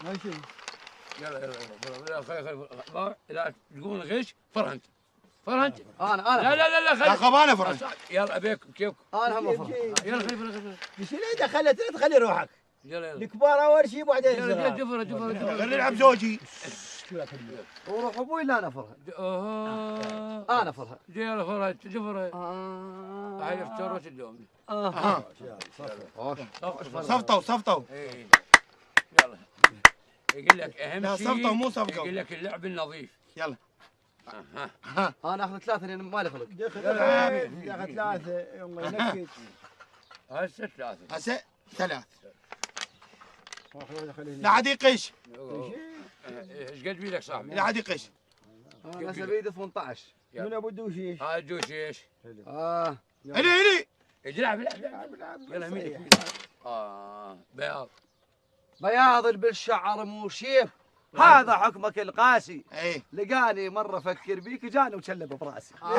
ماشي. يلا لا تقول غش فرنت فرنت. انا لا لا لا لا لا خبانه فرنت. يلا ابيكم كيفكم. انا هم افرح. يلا خلي ايش اللي دخلت تخلي روحك؟ يلا الكبار اول شيء وبعدين يلا الصغار. جفره خلينا نلعب زوجي. وروح ابوي لا انا فرح. انا فرح. يلا فرج جفره. هاي افتروا اليوم. صفطوا صفطوا. يلا يقول لك اهم لا شيء صفطوا مو صفقوا. يقول لك اللعب النظيف. يلا انا اخذ ثلاثه لان ما لي خلق. دخل ثلاثة يوم ينكد. هسه ثلاثه. هسه ثلاث. واحد خليني. لا عاد يقش. ايش قد بيدك صاحبي؟ لا عاد يقش. انا سبيدي 18. من ابو دوشيش؟ هاي دوش ايش؟ الي الي. العب العب يلا مين؟ بياض. بياض اللي بالشعر مو شيب. هذا حكمك القاسي. ايه لقاني مره افكر بيك جاني وشلب براسي. بياض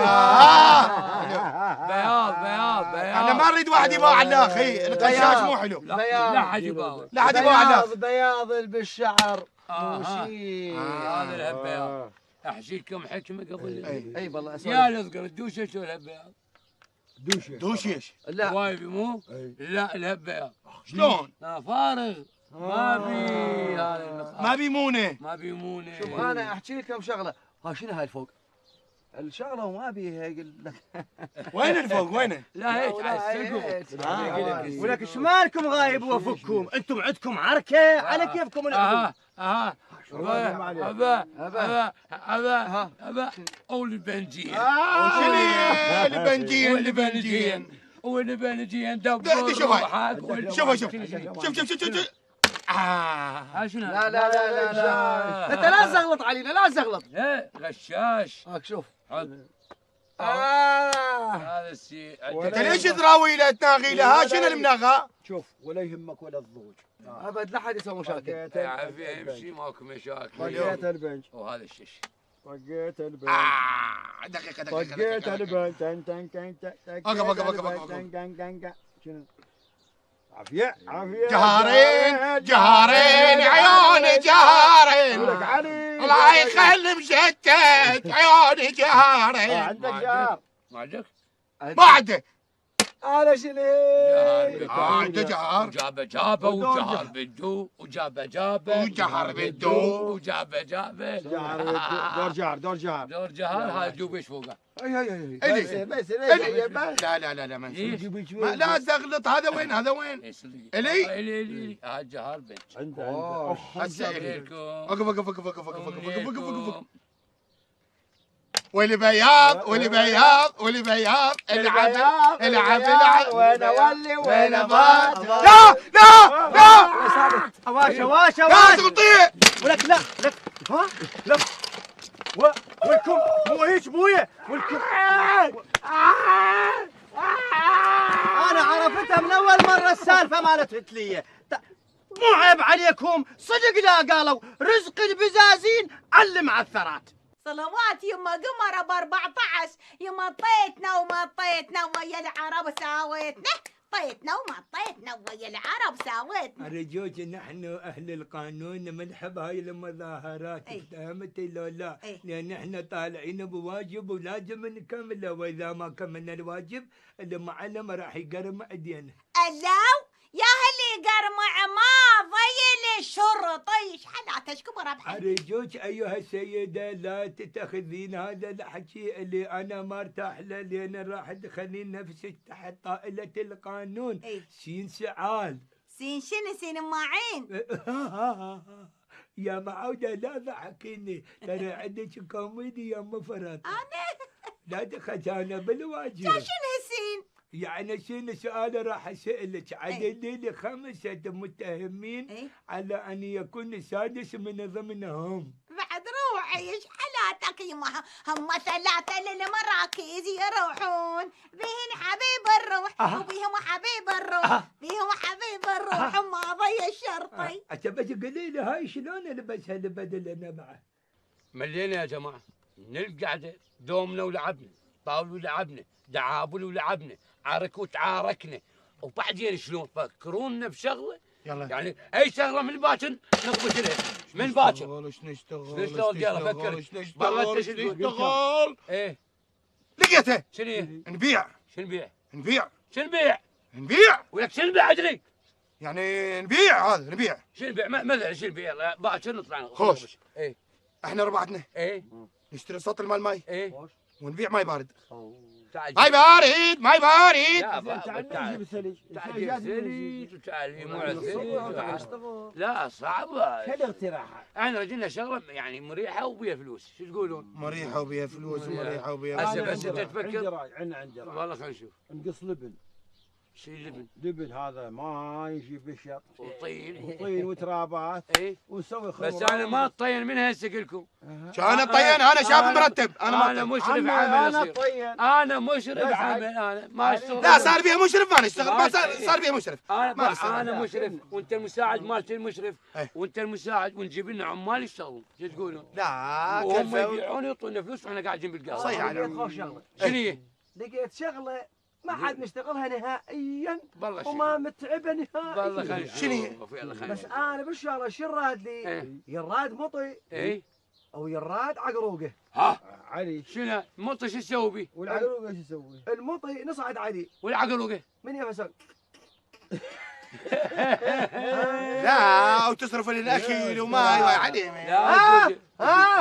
احنا ما نريد واحد يباع على اخي، القشاش مو حلو. لا حد يباوع. لا حد يباع على بياض اللي بالشعر مو شيب. هذا الهبياض. احكيكم حكمه قبل. اي والله يا الصغر الدوشه شو الهبياض؟ دوشيش. لا وايبي مو؟ لا الهبياض. شلون؟ لا فارغ. ما بي هذا ما بيمونه. ما بيمونه. شوف انا احكي لكم شغله. ها شنو هاي الفوق؟ الشغله وما بيها يقول لك. وين الفوق وينه؟ لا هيك على السقف. ولك ايش مالكم غايب وافككم؟ انتم عندكم عركه على كيفكم العبوا. أبا أول البنجين. شنو البنجين؟ والبنجين دب. شوف لا لا لا لا انت لا تزغلط علينا لا تزغلط. ايه غشاش. هاك شوف. هذا الشيء. انت ليش تراوي له تناغي له؟ ها شنو المناغه؟ شوف ولا يهمك ولا الضوج. ابد لا حد يسوي مشاكل. عافية يمشي ماكو مشاكل. طقيت البنج. وهذا الشيش. طقيت البنج. دقيقه طقيت البنج. تن تن تن تن. وقف. شنو؟ عافية عافية. جهارين عيوني جهارين. ولك علي. الله يخلي مشتت عيوني جهارين. عندك جار. ما عندك؟ ما عنده. انا شنو؟ عنده جهار. جابه وجهر بالدو وجابه وجهر بالدو. وجابه دور جار دور جار. دور جهر هاي الدو ايش فوقه؟ الي بس لا ما يصير. لا تغلط. هذا وين هذا وين؟ الي هاي الجهر بنت. عنده هسه عليكم. وقف. واللي بياض العب وين اولي وين ابات. لا واش لا تغطيه. ولك لا ولكم مو هيك بويا ولكم. انا عرفتها من اول مره السالفه مالت هتليه. مو عيب عليكم صدق لا قالوا رزق البزازين علم عالثرات. صلوات يما قمر ب 14 يما طيتنا وما طيتنا ويا العرب ساويتنا. طيتنا وما طيتنا ويا العرب ساويتنا. أرجوك نحن أهل القانون منحب هاي المظاهرات. فهمتي لو لا؟ لأن احنا طالعين بواجب ولازم نكمله، وإذا ما كملنا الواجب المعلم راح يقرم أيدينا. الله يا هلي قرمع ما ضيل الشرطي حلاتش كبر بحد. أرجوك أيها السيدة لا تتخذين هذا الحكي اللي أنا ما ارتاح له، لأن راح تخلين نفسك تحت طائلة القانون. سين سعال. سين شنو سين معين؟ يا معودة لا ضحكيني، ترى عندك كوميدي يا مفرط. أنا لا تخزانة بالواجب. شنو هالسين؟ يعني شنو سؤال راح اسالك؟ عددي لي 5 متهمين على ان يكون السادس من ضمنهم. بعد روحي ايش حالاتك يما؟ هم 3 للمراكز يروحون بهن حبيب الروح وبيهم حبيب الروح بيهم حبيب الروح ما ضي الشرطي. بس قولي لي هاي شلون البسها البدل انا معه؟ ملينا يا جماعه نلقى دومنا ولعبنا، طاوله ولعبنا، دعابل ولعبنا، عرك وتعاركنا، وبعدين شلون فكرونا بشغله يلا يعني اي شغله من باكر نقبش لها من باكر. نشتغل يلا فكر. والله أنت شو تقول؟ نشتغل. ايه لقيته. شنو هي؟ نبيع شنو نبيع؟ نبيع شنو نبيع؟ نبيع ولك شنو نبيع ادري؟ يعني نبيع هذا نبيع. شنو نبيع؟ مثلا شنو نبيع؟ باكر نطلع خوش. ايه احنا ربعتنا ايه نشتري سطل مال ماي ايه ونبيع ماي بارد. تعال ماي بارد ماي بارد. يا بابا تعال تعال نجيب الثلج تعال الثلج جيب لازم ثلج وتعال مو على الثلج. اشتغل لا صعبة. شو الاقتراحات؟ احنا رجلنا شغلة يعني مريحة وبيها فلوس، شو تقولون؟ مريحة وبيها فلوس ومريحة وبيها هسه فلوس. بس انت تفكر. عندنا والله خلينا نشوف. نقص لبن شو اللبن؟ لبن هذا ما يجي بشر وطين. طين وترابات ايه ونسوي بس انا ما اطين منها هسه لكم. كان الطين انا شاب مرتب انا انا مشرف عمي عمل انا أصير. طين انا مشرف بس عمل انا ما اشتغل. لا صار بيها مشرف ما نشتغل ما صار بيها مشرف. ما انا أشتغل. انا مشرف وانت المساعد مالت المشرف إيه. وانت المساعد ونجيب لنا عمال يشتغلون، شو تقولون؟ لا وهم كلفة يبيعون يعطونا فلوس واحنا قاعدين بالقهوه. صيح على لقيت خوش شغله شنو هي؟ لقيت شغله ما حد نشتغلها نهائيا والله شنو؟ وما متعبه والله نهائيا خلينا شنو هي؟ نشوف، يلا خلينا بس نشوف. انا بالشغله شو الراد لي؟ إيه. يراد مطي ايه او يراد عقروقه ها علي شنو مطي شو تسوي بيه؟ والعقروقه شو يسوي؟ المطي نصعد علي والعقلوقه من يفسك لا وتصرف للاكل وما عليه. لا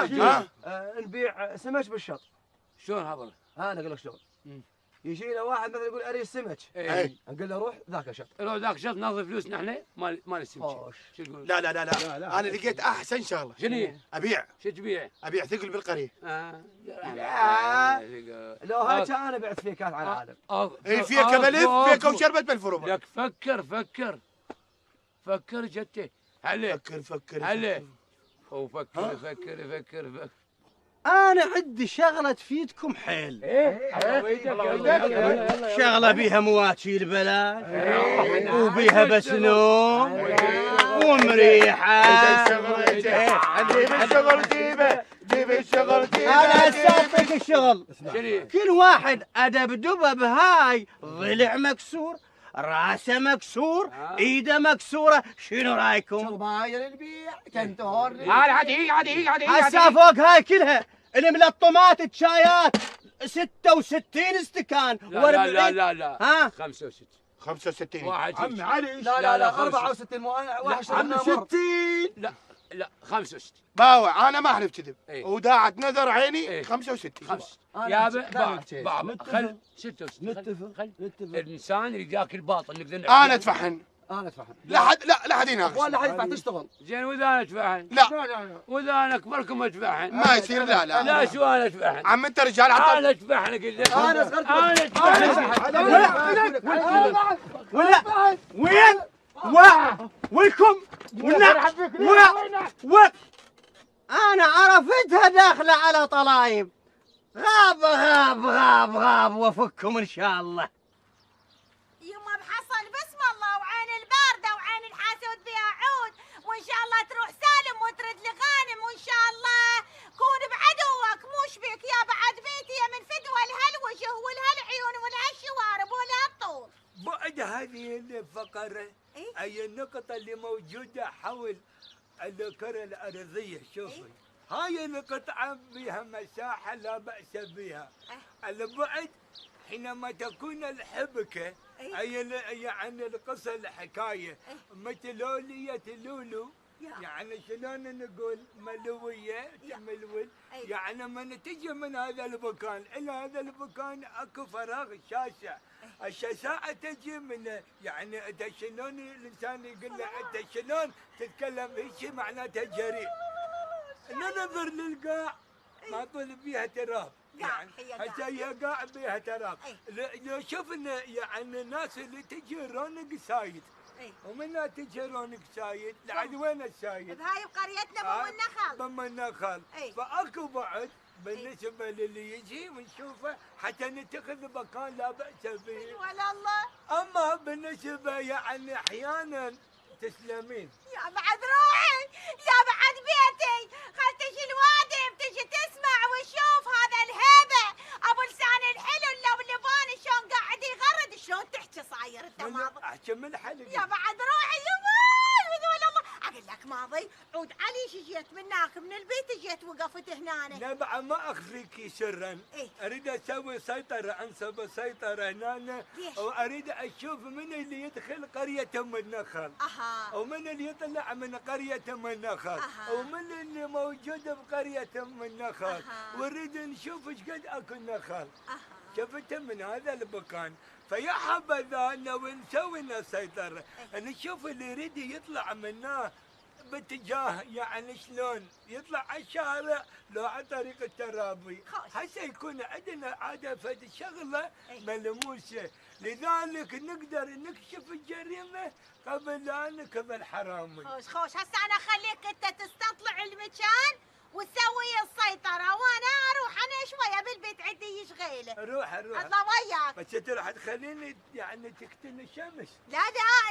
تقول- ها نبيع سمك بالشط شلون هذا؟ انا اقول لك شلون مم. يجينا واحد مثلا يقول اريد سمك ايه نقول له روح ذاك شط لو ذاك شط ناظف فلوسنا احنا مال السمك. خوش شو تقول؟ لا لا لا لا، لا انا لقيت احسن شغله شنو هي؟ ابيع شو تبيع؟ ابيع ثقل بالقريه. لو هيك انا بعت فيكات على العالم اي فيها كبلف فيها وشربت بالفروبه. لك فكر جتي هلا فكر هلا وفكر فكر انا عندي شغله تفيدكم حيل. شغله بيها مواتشي البلد وبيها بسنوم ومريحه. جيب الشغل جيبه جيب الشغل جيبه. انا هسه اعطيك الشغل. شنو؟ كل واحد ادبدبه بهاي ضلع مكسور راسه مكسور ايده مكسوره، شنو رايكم؟ شرباير البيع كنتور عادي هسه فوق هاي كلها الملطمات الشايات 66 استكان لا ها 65 65 واحد عمي علي لا 64 واحد عمي شربنا مر 60 لا 65 باوع انا ما احلف كذب إيه. وداعت نظر عيني إيه. 65 يا نتفق. بابا خل 66 خل نتفق الانسان اللي ذاك الباطل نقدر انا اتفحن. انا اتفهم لا حد يناقش. ولا حد يدفع تشتغل زين واذا انا اتفحن لا واذا انا اكبركم اتفحن ما يصير لا لا شو انا اتفحن عم انت رجال عطل. انا اتفحن اقول لك انا صغرت انا اتفحن وين ويلكم انا عرفتها داخله على طلايب. غاب وافككم ان شاء الله. يما بحصل بسم الله وعين الباردة وعين الحاسود بها عود وإن شاء الله تروح سالم وترد لغانم وإن شاء الله كون بعدوك موش بيك يا بعد بيتي يا من فدوى الهالوجه والهالعيون والهالشوارب والهالطول. بعد هذه الفقرة إيه؟ أي النقطة اللي موجودة حول الكرة الأرضية شوفي هاي القطعة بها مساحة لا بأس بها. البعد حينما تكون الحبكة أي يعني القصة الحكاية مثل لولية لولو يعني شلون نقول ملوية تملول يعني من تجي من هذا المكان إلى هذا المكان أكو فراغ شاسع. الشاسعة تجي من يعني أنت شلون الإنسان يقول له أنت شلون تتكلم هيك معناتها جريء. ننظر للقاع ما طول بيها تراب يعني هسه هي قاع بيها تراب. لو شفنا يعني الناس اللي تجي رونق سايد ومنها تجي رونق سايد لعد وين السايد؟ بهاي بقريتنا بم النخل. بم النخل فاكو بعد بالنسبه للي يجي ونشوفه حتى نتخذ مكان لا باس به. ولا الله. اما بالنسبه يعني احيانا تسلمين يا بعد روحي يا بعد بيتي خل تجي الوادم تجي تسمع وشوف هذا الهيبه ابو لسان الحلو اللبلباني شلون قاعد يغرد شلون تحكي صاير انت ما احكي من حلقه يا بعد روحي يما ماضي عود علي جيت مناك من البيت جيت وقفت هنا. نبع ما اخفيك سرا. إيه؟ اريد اسوي سيطره، انصب سيطره هنا. ليش؟ واريد اشوف من اللي يدخل قريه ام النخل. اها. ومن اللي يطلع من قريه ام النخل. أها. ومن اللي موجود بقريه ام النخل. أها. ونريد نشوف ايش قد اكو نخل. اها. شفت من هذا المكان. فيا حبذا انه نسوي لنا سيطره، نشوف اللي يريد يطلع منه باتجاه يعني شلون يطلع على الشارع لو عن طريق الترابي، حتى يكون عندنا عاده فد شغله ملموسه، لذلك نقدر نكشف الجريمه قبل لا نكب الحرامي. خوش هسه انا اخليك انت تستطلع المكان وتسوي السيطرة، وانا اروح انا شوية بالبيت عندي شغيلة. روح الله وياك. بس انت راح تخليني يعني تقتل الشمس. لا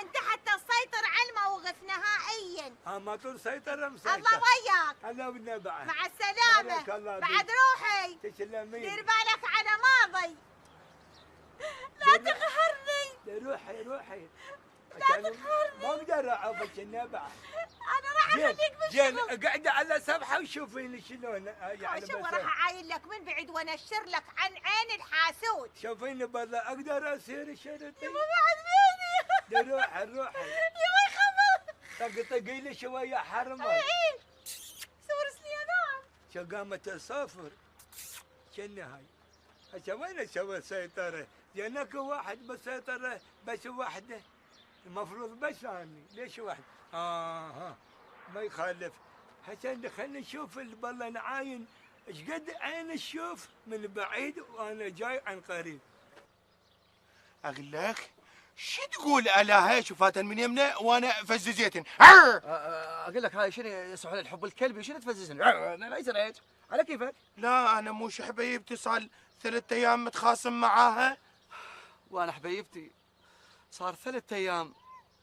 انت حتى تسيطر على الموقف نهائيا. ما طول سيطرة مسيطر. الله وياك. هلا بالنبع. مع السلامة. بعد روحي. تسلمين. دير بالك على ماضي. لا تقهرني. روحي. لا تقهرني. ما اقدر اعوفك النبع. انا راح اخليك بالشغل. زين قاعدة على سبحة وشوفيني شلون يعني. شو راح اعاين لك من بعيد وانشر لك عن عين الحاسود. شوفيني بالله اقدر اصير شرطي. يما بعد بيني. روحي. يما يخبر. طقي لي شوية حرمة. اي صور سليمان. شو قامت الصفر. شنو هاي؟ هسه وين اسوي سيطرة؟ لان اكو واحد بالسيطرة بس وحده. المفروض بس اني، ليش واحد؟ ما يخالف. حسن خلينا نشوف بالله نعاين ايش قد عين الشوف من بعيد وانا جاي عن قريب. اقول لك شو تقول على هاي شوفات من يمنا وانا فززيتن. اقول لك هاي شنو يصح الحب الكلبي شنو تفززني؟ انا لا يصير هيك على كيفك. لا انا مو حبيبتي صار 3 ايام متخاصم معاها. وانا حبيبتي صار 3 ايام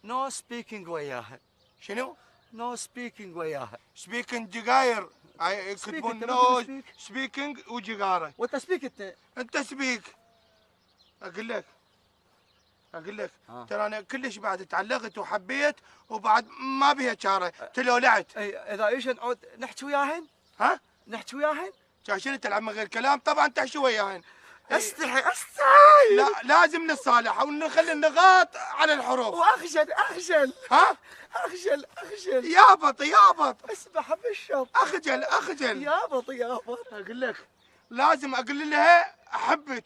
نو سبيكينج وياها. شنو؟ نو سبيكينج وياها. سبيكينج دقاير يكتبون نو سبيكينج وجقاره. وانت سبيك انت سبيك. اقول لك ترى انا كلش بعد تعلقت وحبيت وبعد ما بيها شاره تلولعت. اي اذا ايش نعود نحكي وياهن؟ ها؟ نحكي وياهن؟ شنو تلعب من غير كلام؟ طبعا تحشي وياهن. استحي لا لازم نتصالح ونخلي النقاط على الحروف. واخجل ها؟ اخجل يابط اسبح بالشط. اخجل يابط اقول لك لازم اقول لها احبك.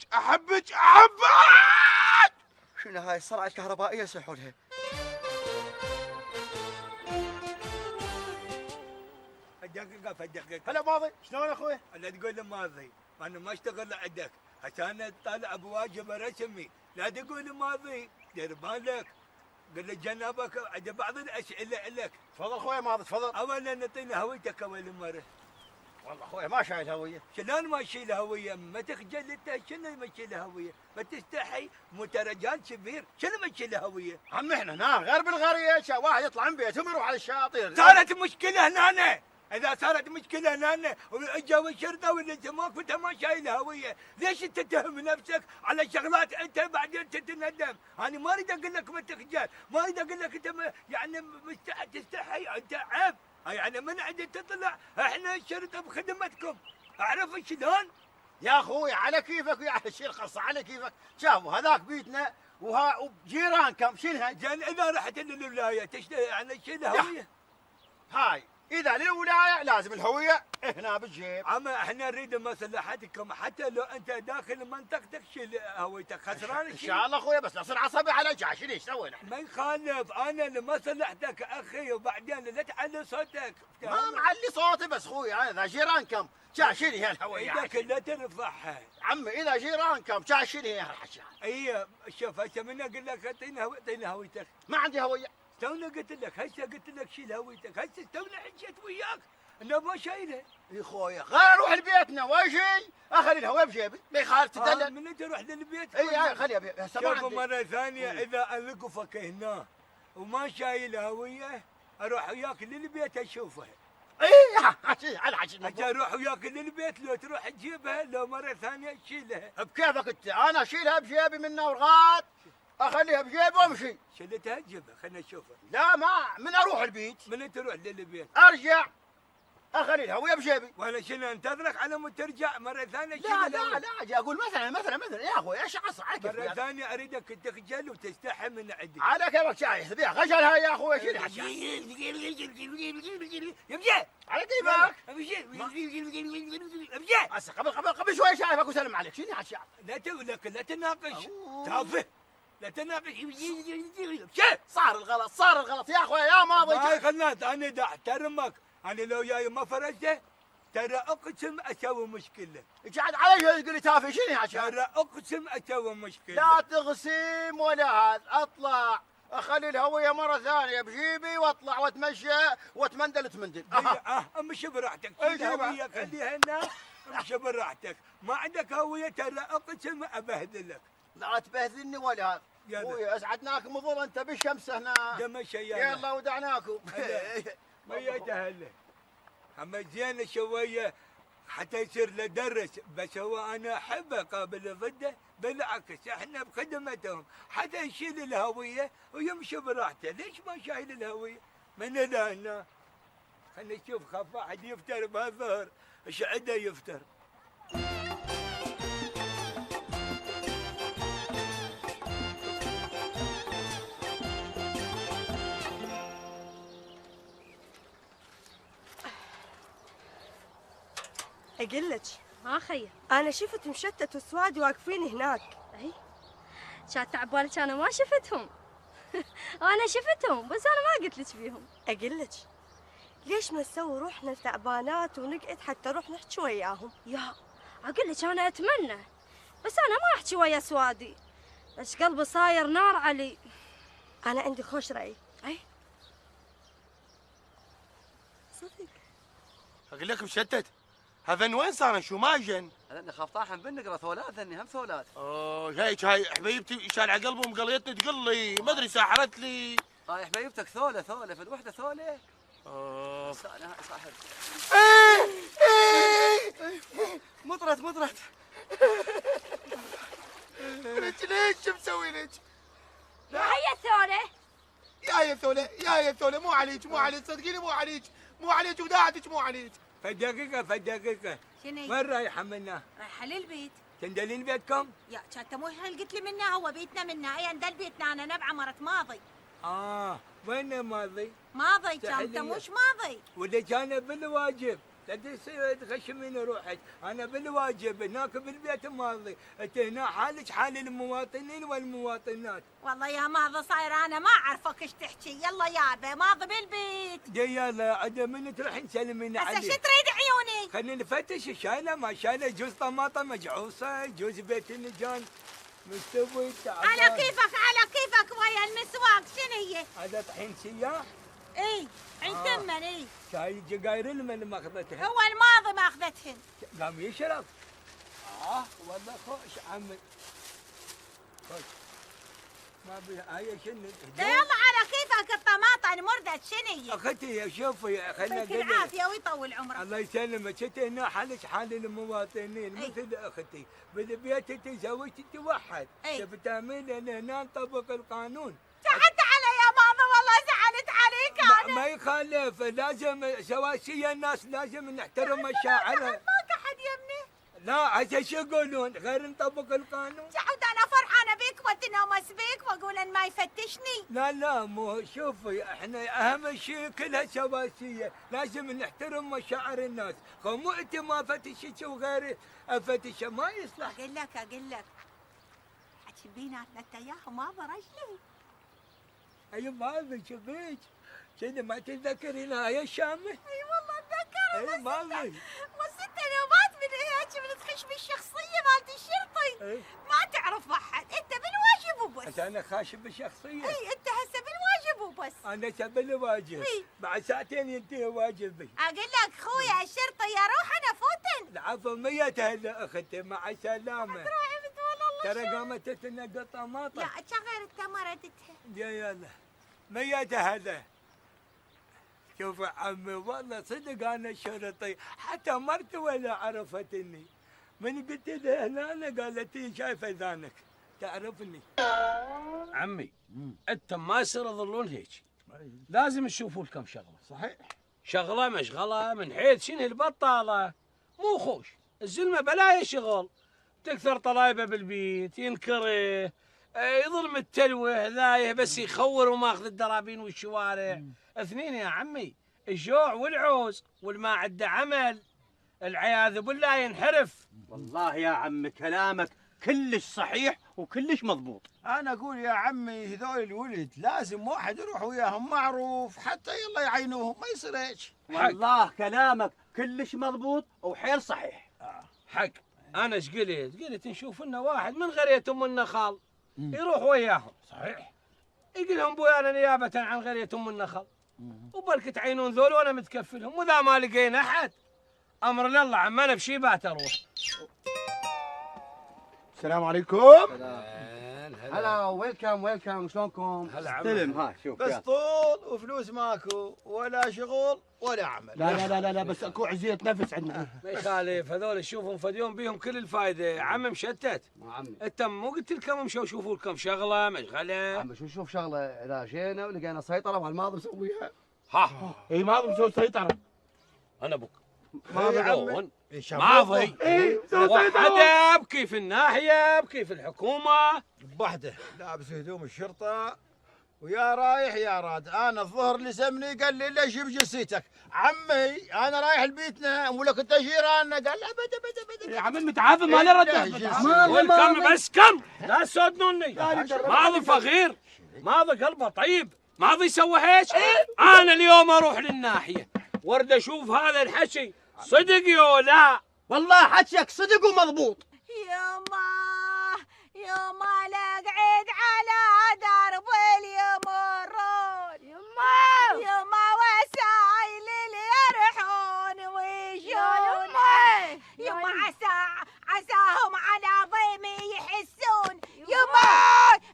شنو هاي الصرعه الكهربائيه يصيحوا دقيقة. هلا ماضي شلون اخوي؟ لا تقول لي ماضي، انا ما اشتغل عندك عشان طالع بواجب رسمي، لا تقول لي ماضي، دير بالك. قل لي جنابك عند بعض الاسئله لك. تفضل اخوي ماضي تفضل. اولا نعطينا هويتك اول مره. والله اخوي ما شايل هويه. شلون ما تشيل هويه؟ ما تخجل انت. شنو ما تشيل هويه؟ ما تستحي؟ مو ترى رجال كبير، شنو ما تشيل هويه؟ عم احنا هنا غير بالقريه واحد يطلع من بيتهم يروح على الشاطئ. صارت مشكله هنا. اذا صارت مشكله هنا واجوا الشرطه واللي موقف انت ما شايل هويه، ليش انت تتهم نفسك على شغلات انت بعدين تتندم؟ انا ما اريد اقول لك ما تخجل، ما اريد اقول لك انت يعني تستحي، انت عيب. يعني من عندي تطلع احنا الشرطه بخدمتكم، اعرف شلون؟ يا اخوي على كيفك ويا الشيء الخاصه على كيفك. شافوا هذاك بيتنا وجيران كم شيلها. زين اذا رحت للولايه يعني شيل هويه. هاي اذا للولايه لازم الهويه هنا بالجيب. عم احنا نريد مصلحتكم، حتى لو انت داخل منطقتك شيل هويتك. خسران ان شاء الله اخوي، بس لا تصير عصبي على جاشي. ايش سوينا احنا؟ ما يخالف، انا لمصلحتك اخي، وبعدين لا تعلي صوتك. ما معلي صوتي بس اخوي اذا جيران كم شيلي هي الهويه. ايدك لا ترفعها عمي. اذا جيران كم شيلي هي الحشا. اي شوف هسه من اقول لك اعطينا هويتك. ما عندي هويه. تونا قلت لك هسه قلت لك شيل هويتك، هسه تونا حجيت وياك انه ما شايله. يا خويا غير اروح لبيتنا واجي اخلي الهويه بجيبي. ما يخالف تدلل. من تروح للبيت. اي خليها هسه ما شوف عندي. مره ثانيه اذا القفك هنا وما شايل هويه اروح وياك للبيت اشوفها. اي على عشان اروح وياك للبيت، لو تروح تجيبها لو مره ثانيه تشيلها. بكيفك انت. انا اشيلها بجيبي من اورغاد اخليها بجيب وامشي. شلتها جبها خلنا نشوفها. لا ما من اروح البيت من تروح للبيت ارجع اخلي الهويه بجيبي. وانا شنو انتظرك على مود ترجع مره ثانيه؟ لا لا لا اجي اقول مثلا يا اخوي ايش عصر على مره كيفك ثانيه اريدك تخجل وتستحي من عندي. على كيفك شايف بيها خجلها يا اخوي شيل حشا يمشي على كيفك. امشي هسه قبل شوي شايفك وسلم عليك شيل حشا. لا لا تناقش تافه لا تناقش. صار الغلط يا اخوي يا ماضي. هاي خلنات انا دا احترمك. انا لو جاي ما فرجته ترى اقسم اسوي مشكله. قاعد علي تقول لي تافه شيل حشا. ترى اقسم اسوي مشكله. لا تغسيم ولا هذا اطلع اخلي الهويه مره ثانيه بجيبي واطلع واتمشى واتمندل تمندل. امشي براحتك. إيه الهويه خليها هنا امشي براحتك. ما عندك هويه ترى اقسم ابهدلك. لا تبهذلني ولا هذا. يلا. خويا اسعدناكم وظل انت بالشمس هنا. دمشي يلا ودعناكم. ميت اهله. اما زين شويه حتى يصير له درس. بس هو انا احبه قابل ضده بالعكس احنا بخدمتهم حتى يشيل الهويه ويمشي براحته. ليش ما شايل الهويه؟ من هنا هنا خلينا نشوف خاف واحد يفتر بهالظهر. ايش عنده يفتر؟ اقول لك ها خير. انا شفت مشتت وسواد واقفين هناك. اي كانت عبالك انا ما شفتهم. انا شفتهم بس انا ما قلت لك بيهم. اقول لك ليش ما نسوي روحنا تعبانات ونقعد حتى نروح نحكي وياهم؟ يا اقول لك انا اتمنى بس انا ما احكي ويا سوادي. بس قلبي صاير نار علي. انا عندي خوش راي. اي صدق اقول لك مشتت هذا وين صار شو ما جن؟ انا خاف طاحن بالنقره ثولات ذني هم ثولات. هاي حبيبتي شال على قلبه ومقليتني تقول لي ما ادري ساحرت لي. هاي حبيبتك ثوله في الوحده ثوله. انا صاحب. مطرت ليش شو مسوي لك؟ هيا ثوله. يا ثوله مو عليك صدقيني مو عليك وداعتك مو عليك. فدقيقة شنو؟ وين رايحة منا؟ رايحه للبيت. تندلين بيتكم؟ يا كانت مو هل قلت لي منا هو بيتنا منا. اي عند بيتنا انا نبعه مرت ماضي. وين ماضي؟ ماضي تحلية. كانت مش ماضي. ولا كان بالواجب. لا تخشمين روحك. انا بالواجب هناك بالبيت ماضي. انت هنا حالك حال المواطنين والمواطنات. والله يا ماضي صاير انا ما اعرفك ايش تحكي. يلا يابا ماضي بالبيت. يلا عاد من تروحين تسلمين هسه عليه. شو تريد عيوني؟ خلينا نفتش شايله ما شايله. يجوز طماطم مجعوصه يجوز بيت النجان مستوي تعبان. على كيفك ويا المسواق شنو هي؟ هذا طحين سياح. اي عند تمن اي. شاي جقاير من ماخذتها. هو الماضي ما اخذتهن. قام يشرب. والله خوش عمي. خوش. ما بي هاي شنو؟ يلا على كيفك الطماطم مردت شنو هي؟ اختي شوفي خلينا يعطيك العافيه ويطول عمرك. الله يسلمك. انت هنا حالك حال المواطنين مثل اختي بالبيت. انت زوجتي توحد. تبي تعملين هنا نطبق القانون. حتى علي يا ماما والله زعلت عليك انا. ما يخالف لازم سواسية الناس لازم نحترم مشاعرها. ماك احد يمني. لا هسه شو يقولون غير نطبق القانون؟ تعود انا فرحانه بيك واتنومس بيك واقول ان ما يفتشني. لا مو شوفي احنا اهم شيء كلها سواسية. لازم نحترم مشاعر الناس. مو انت ما فتشت وغيري افتش ما يصلح. اقول لك حكي بيناتنا انت وياه ما برجلي. اي ما شبيك كذا ما تتذكرين هاي الشامة؟ اي والله اتذكر. اي ما بس انت نوبات من هيك من تخش بالشخصيه مالت الشرطي. ما تعرف احد انت بالواجب وبس. انا خاشب بالشخصية. اي انت هسه بالواجب وبس. انا سبل الواجب. بعد ساعتين ينتهي واجبي. اقول لك خويا الشرطي يا روح انا فوتن. العفو 100 هلا اختي مع السلامة. تروحي بتقول الله ترى قامت تتنقى طماطم. يا غير انت ما ردتها. يلا 100 هلا. شوف عمي والله صدق انا شرطي حتى مرتي ولا عرفتني. من قلت لها هنا قالت لي شايفه ذانك تعرفني. عمي انت ما يصير تظلون هيك، لازم تشوفوا لكم شغله. صحيح. شغله مشغله من حيث شنو البطاله، مو خوش الزلمه بلاي شغل، تكثر طلايبه بالبيت، ينكره، يظل متلوه ذايه بس يخور وماخذ الدرابين والشوارع. اثنين يا عمي، الجوع والعوز والما عنده عمل، العياذ بالله ينحرف. والله يا عم كلامك كلش صحيح وكلش مضبوط. انا اقول يا عمي هذول الولد لازم واحد يروح وياهم معروف حتى يلا يعينوهم، ما يصير هيك. والله كلامك كلش مضبوط وحيل صحيح. حق انا ايش قلت نشوف لنا واحد من قريه ام النخل يروح وياهم. صحيح. يقول لهم بويانا نيابه عن قريه ام النخل، وبرك تعينون ذول وانا متكفلهم، واذا ما لقينا احد امر لله عمنا بشيبات اروح. السلام عليكم. هلا ويلكم شلونكم؟ هلا عم. استلم ها شوف بس يلا. طول وفلوس ماكو ولا شغل ولا عمل. لا بس اكو عزية نفس عندنا. ما يخالف، هذول شوفهم فديون بيهم كل الفايده. عم مشتت، عمي انت مو قلت لكم امشوا شوفوا لكم شغله مشغله؟ عم شوف شغله اذا جينا ولقينا سيطره مع الماضي نسويها. ها اي ماضي مسوي سيطرة. انا ابوك ماضي ماضي وحده بكيف الناحيه بكيف الحكومه بوحده لابس هدوم الشرطة ويا رايح يا راد. انا الظهر لسمني قال لي ليش بجسيتك عمي، انا رايح لبيتنا ولك انت جيراننا. قال لا بدا يا عمي متعافى ما له رد. والكم بس كم لا تسودنوني. ماضي فقير، ماضي قلبه طيب، ماضي سوى هيك. انا اليوم اروح للناحيه ورد اشوف هذا الحكي صدق يو لا. والله حكيك صدق ومضبوط. يما لقعد على درب اليمرون، يما وسايل اللي يرحون ويجون، يما عساهم على ضيمي يحسون. يما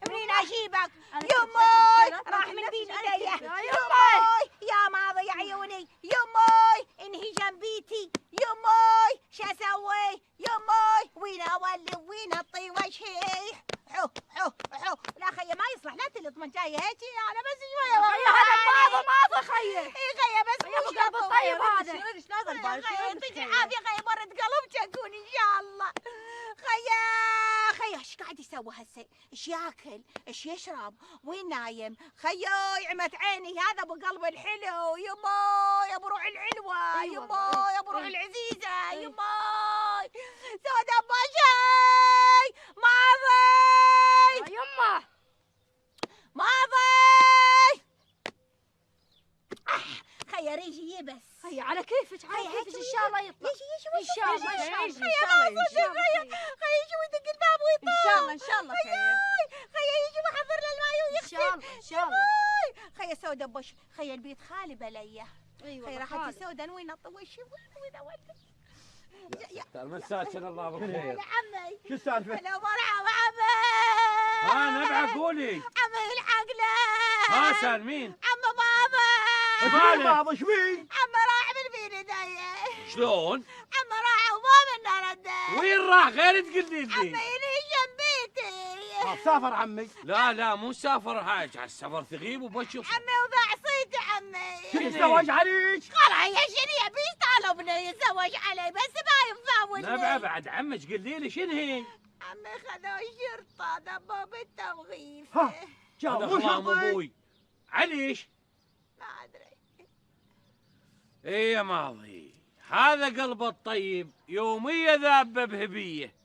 منين اجيبك؟ يما راح من بين ايديه. يما يا ماضي عيوني، يما انهي جنبيتي. يما شو اسوي؟ يما وين اولي وين اطي وجهي؟ حو لا خيه ما يصلح، لا تلطمن جايه هيك. انا بس شويه خيه هذا ماضي خيه. اي خيه بس مش قلب الطيب هذا. خيه يعطيك العافيه خيه، برد قلب تكون ان شاء الله. خيه ايش قاعد يسوي هسه؟ ايش ياكل؟ ايش يشرب؟ وين نايم؟ خيه يعمت عيني هذا ابو قلب الحلو. يما يا ابو روح العلوه، يما يا ابو روح العزيزه، يما سود ابو شاي ماضي يما ماضي. خير يجي بس. هي على كيفك على كيفك ان شاء الله يطلع. ان شاء الله ان شاء الله خي يجي ويدق الباب ويطلع. ان شاء الله خي يجي وحضر له الماي ويغسل. ان شاء الله. خي سودا بوش خي البيت خالي بليه. ايوه خي راحت سودا وين اطوش وين اولد. المساكن الله بالخير. يا عمي شو السالفة؟ انا مرحبا عمي. نبعك قولي. عمي الحق له. سالمين. عم بابا. بابا ايش بيه؟ عم راح من بين ايدي. شلون؟ عم راح وما منا رده. وين راح غير تقولي لي؟ عمي لي جنبيتي. سافر عمي. لا مو سافر هاج، على السفر تغيب وبشوف. عمي وضع صيتي عمي. شو يتزوج عليك؟ قال هيا شنو يبي طالبني يتزوج علي بس ما يفاولني. نبعه بعد عمك قولي لي شنو هي؟ عمي خذوا الشرطة دبوا بالتوظيف. ها جابوا شرطة ابوي. عليش؟ ما ادري. ايه يا ماضي، هذا قلبه الطيب يومية ذابه بهبيه.